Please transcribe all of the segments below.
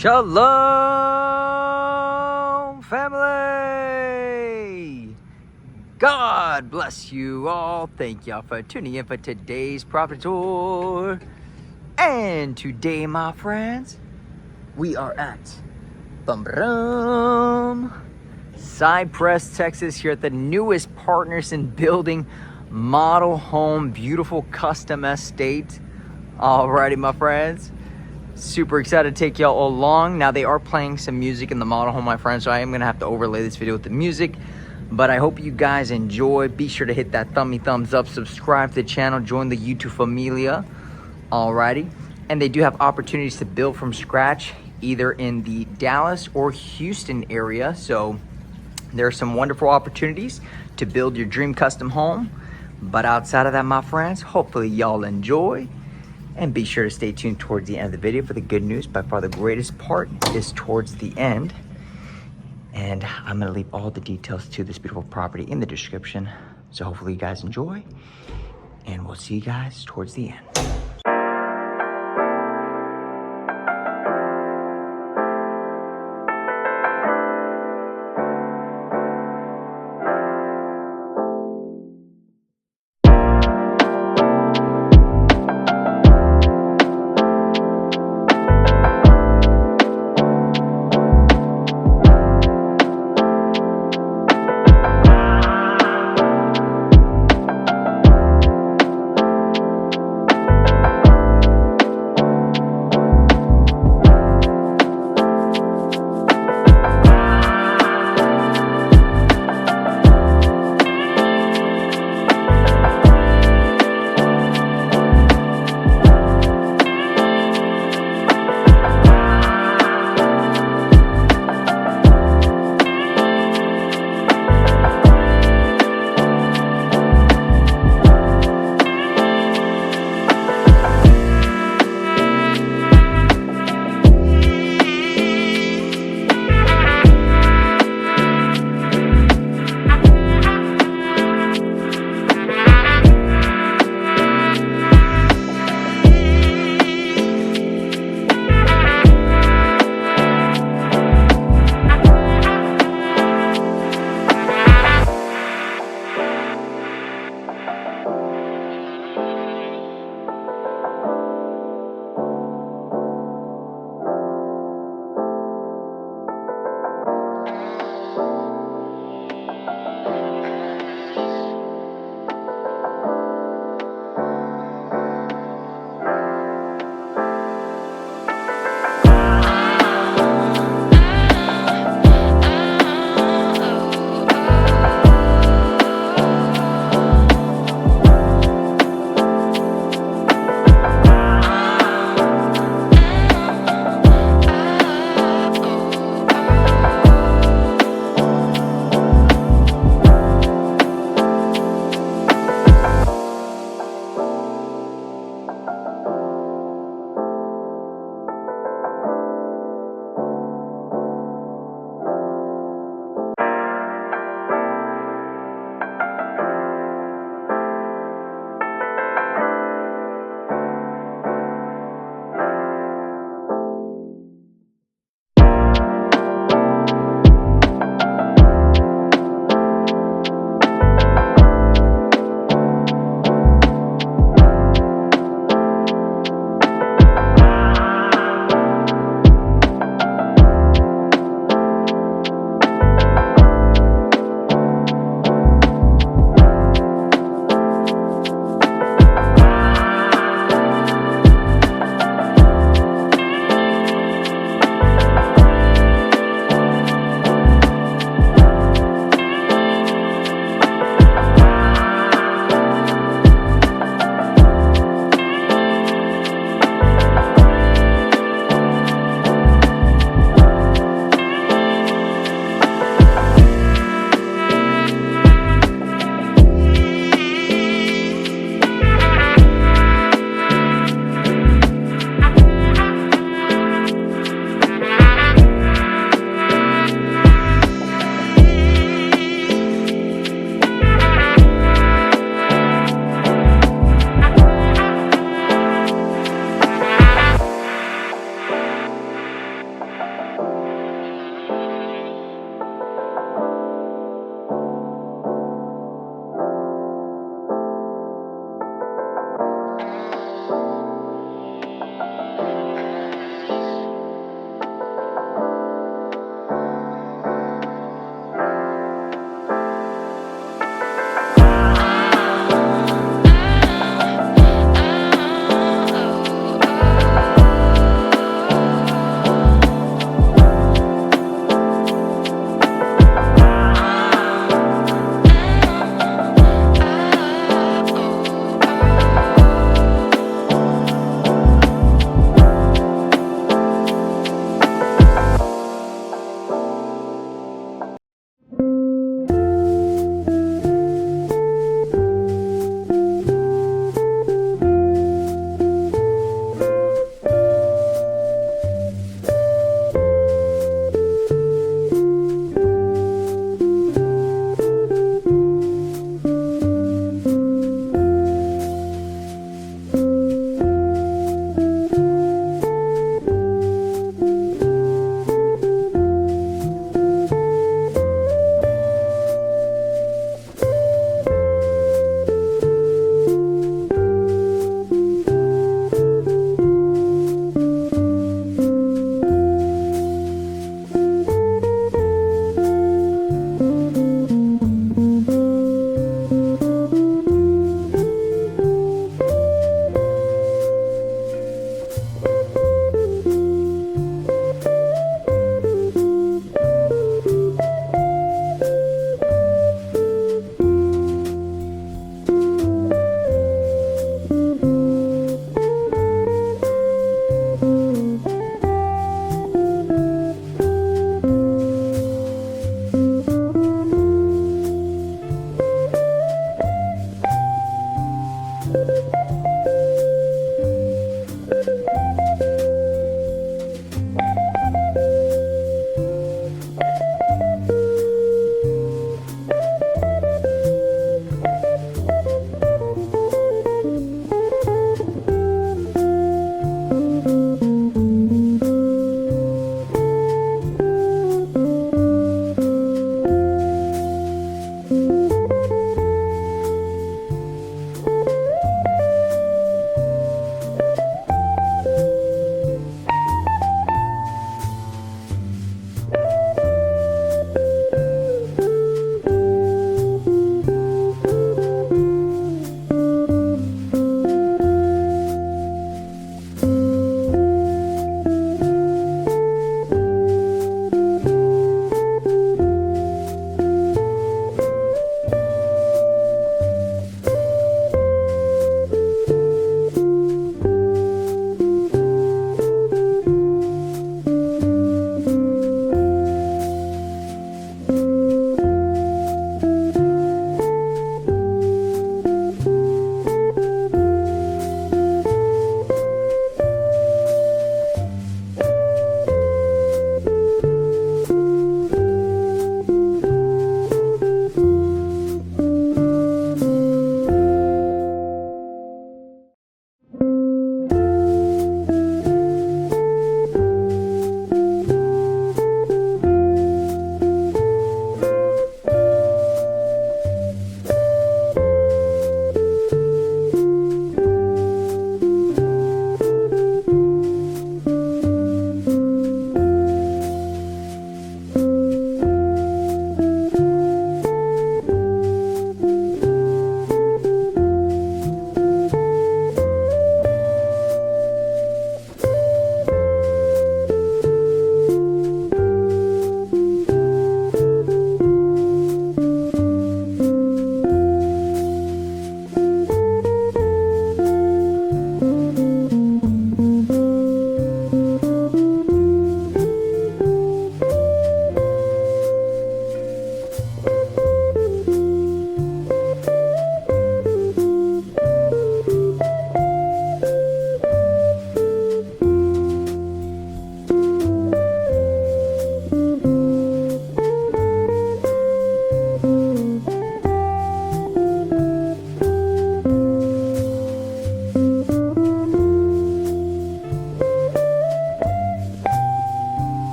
Shalom, family! God bless you all. Thank y'all for tuning in for today's property tour. And today, my friends, we are at Cypress, Texas, here at the newest Partners in Building model home, beautiful custom estate. Alrighty, my friends. Super excited to take y'all along. Now, they are playing some music in the model home, my friends, so I am gonna have to overlay this video with the music, but I hope you guys enjoy. Be sure to hit that thumbs up, subscribe to the channel, join the YouTube familia. Alrighty. And they do have opportunities to build from scratch, either in the Dallas or Houston area. So there are some wonderful opportunities to build your dream custom home. But outside of that, my friends, hopefully y'all enjoy. And be sure to stay tuned towards the end of the video for the good news. By far the greatest part is towards the end. And I'm gonna leave all the details to this beautiful property in the description. So hopefully you guys enjoy. And we'll see you guys towards the end.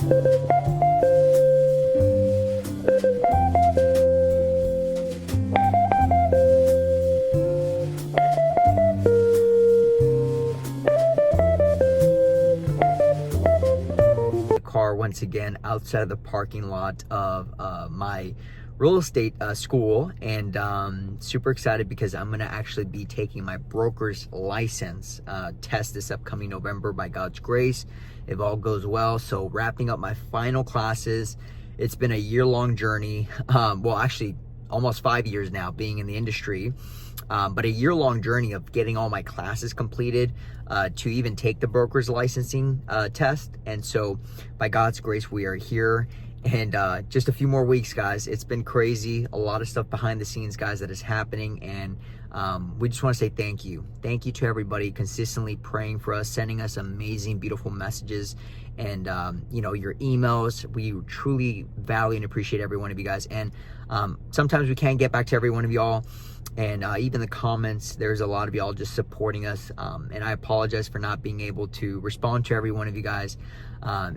Car once again outside of the parking lot of my real estate school, and super excited because I'm gonna actually be taking my broker's license test this upcoming November by God's grace, if all goes well. So wrapping up my final classes. It's been a year-long journey, well, actually almost 5 years now being in the industry, but a year-long journey of getting all my classes completed to even take the broker's licensing test. And so by God's grace, we are here, and just a few more weeks, guys. It's been crazy, a lot of stuff behind the scenes, guys, that is happening, and we just want to say thank you to everybody consistently praying for us, sending us amazing, beautiful messages, and you know, your emails. We truly value and appreciate every one of you guys, and sometimes we can't get back to every one of y'all, and even the comments, there's a lot of y'all just supporting us, and I apologize for not being able to respond to every one of you guys.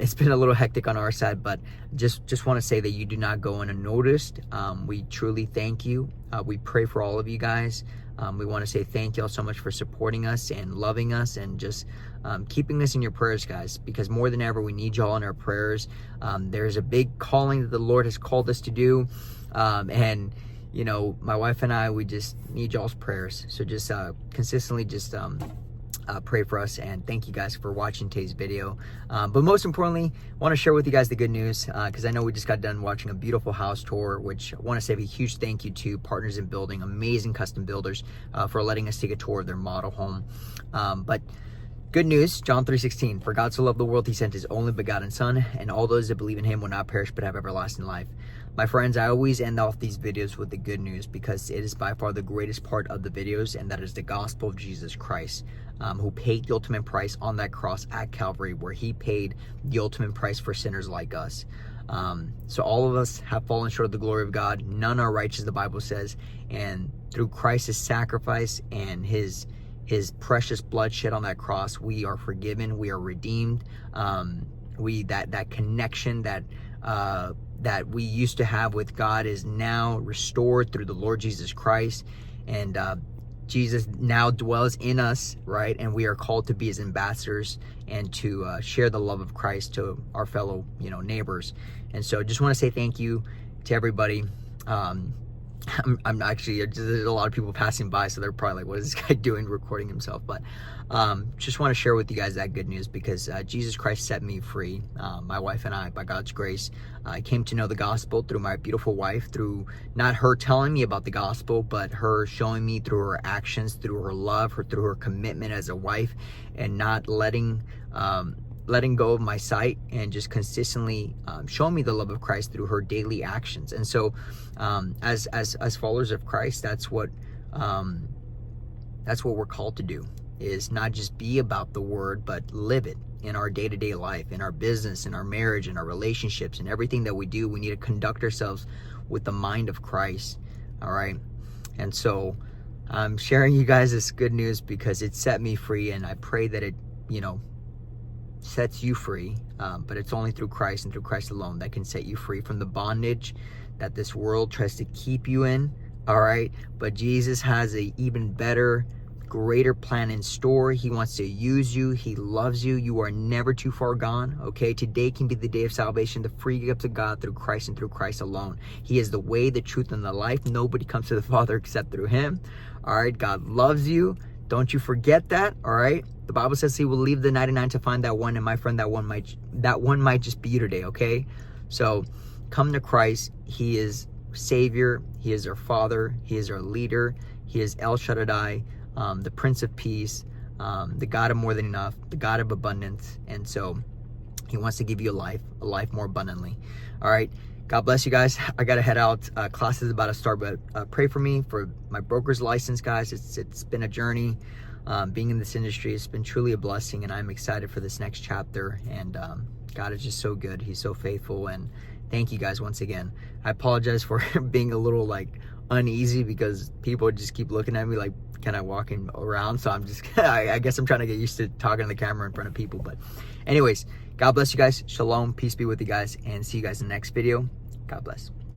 It's been a little hectic on our side, but just want to say that you do not go unnoticed. We truly thank you. We pray for all of you guys. We want to say thank you all so much for supporting us and loving us, and just keeping us in your prayers, guys, because more than ever we need y'all in our prayers. There's a big calling that the Lord has called us to do, and you know, my wife and I, we just need y'all's prayers. So just consistently just pray for us, and thank you guys for watching today's video. But most importantly, I want to share with you guys the good news, because I know we just got done watching a beautiful house tour, which I want to say a huge thank you to Partners in Building, amazing custom builders, for letting us take a tour of their model home. But good news, John 3:16, for God so loved the world, he sent his only begotten son, and all those that believe in him will not perish but have everlasting life. My friends, I always end off these videos with the good news, because it is by far the greatest part of the videos, and that is the gospel of Jesus Christ, who paid the ultimate price on that cross at Calvary, where he paid the ultimate price for sinners like us. So all of us have fallen short of the glory of God. None are righteous, the Bible says, and through Christ's sacrifice and his precious blood shed on that cross, we are forgiven, we are redeemed. That connection that we used to have with God is now restored through the Lord Jesus Christ, and Jesus now dwells in us, right? And we are called to be his ambassadors and to share the love of Christ to our fellow, you know, neighbors. And so just want to say thank you to everybody. I'm actually, there's a lot of people passing by, so they're probably like, what is this guy doing recording himself? But just want to share with you guys that good news, because Jesus Christ set me free. My wife and I, by God's grace, I came to know the gospel through my beautiful wife, through not her telling me about the gospel, but her showing me through her actions, through her love, through her commitment as a wife, and not letting go of my sight, and just consistently showing me the love of Christ through her daily actions. And so as followers of Christ, that's what we're called to do, is not just be about the word, but live it in our day-to-day life, in our business, in our marriage, in our relationships, and everything that we do. We need to conduct ourselves with the mind of Christ. All right. And so I'm sharing you guys this good news because it set me free, and I pray that it, you know, sets you free, but it's only through Christ and through Christ alone that can set you free from the bondage that this world tries to keep you in. All right, but Jesus has a even better, greater plan in store. He wants to use you. He loves you. You are never too far gone. Okay, today can be the day of salvation, the free gift of God through Christ and through Christ alone. He is the way, the truth, and the life. Nobody comes to the Father except through him. All right, God loves you. Don't you forget that. All right, the Bible says he will leave the 99 to find that one, and my friend, that one might just be you today. Okay, so come to Christ. He is Savior. He is our Father. He is our leader. He is El Shaddai, the Prince of Peace, the God of more than enough, the God of abundance. And so he wants to give you a life more abundantly. All right, God bless you guys. I gotta head out. Class is about to start, but pray for me for my broker's license, guys. It's been a journey. Being in this industry, it's been truly a blessing, and I'm excited for this next chapter. And God is just so good. He's so faithful, and thank you guys once again. I apologize for being a little like uneasy, because people just keep looking at me like kind of walking around. So I'm just, I guess I'm trying to get used to talking to the camera in front of people. But anyways, God bless you guys. Shalom. Peace be with you guys. And see you guys in the next video. God bless.